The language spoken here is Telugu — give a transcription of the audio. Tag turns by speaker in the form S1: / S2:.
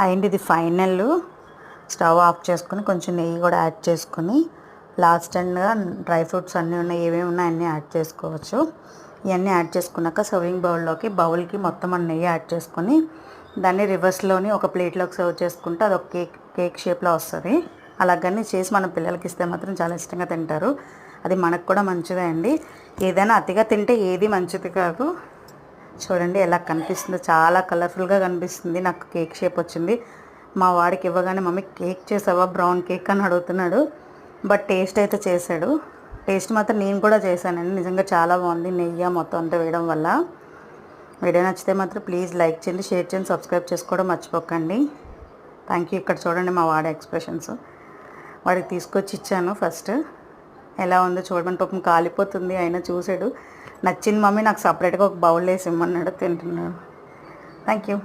S1: అయింది ఇది ఫైనల్. స్టవ్ ఆఫ్ చేసుకొని కొంచెం నెయ్యి కూడా యాడ్ చేసుకొని లాస్ట్ అండ్గా డ్రై ఫ్రూట్స్ అన్నీ ఉన్నాయి, ఏమేమి ఉన్నాయి అన్నీ యాడ్ చేసుకోవచ్చు. ఇవన్నీ యాడ్ చేసుకున్నాక సర్వింగ్ బౌల్కి మొత్తం మన నెయ్యి యాడ్ చేసుకొని దాన్ని రివర్స్లోని ఒక ప్లేట్లోకి సర్వ్ చేసుకుంటే అదొక కేక్ షేప్లో వస్తుంది. అలాగని చేసి మన పిల్లలకి ఇస్తే మాత్రం చాలా ఇష్టంగా తింటారు. అది మనకు కూడా మంచిదే అండి. ఏదైనా అతిగా తింటే ఏది మంచిది కాదు. చూడండి ఎలా కనిపిస్తుందో, చాలా కలర్ఫుల్గా కనిపిస్తుంది. నాకు కేక్ షేప్ వచ్చింది. మా వాడికి ఇవ్వగానే మమ్మీ కేక్ చేసావా, బ్రౌన్ కేక్ అని అడుగుతున్నాడు. బట్ టేస్ట్ అయితే చేశాడు. టేస్ట్ మాత్రం నేను కూడా చేశానండి. నిజంగా చాలా బాగుంది నెయ్యి మొత్తం అంతా వేయడం వల్ల. వీడియో నచ్చితే మాత్రం ప్లీజ్ లైక్ చేయండి, షేర్ చేయండి, సబ్స్క్రైబ్ చేసుకోవడం మర్చిపోకండి. Thank you. ఇక్కడ చూడండి మా వాడి ఎక్స్ప్రెషన్స్. వాడికి తీసుకొచ్చి ఇచ్చాను ఫస్ట్. ఎలా ఉందో చూడమని, పాపం కాలిపోతుంది అయినా చూసాడు. నచ్చింది మమ్మీ, నాకు సపరేట్గా ఒక బౌల్ వేసి ఇమ్మన్నాడు, తింటున్నాడు. Thank you.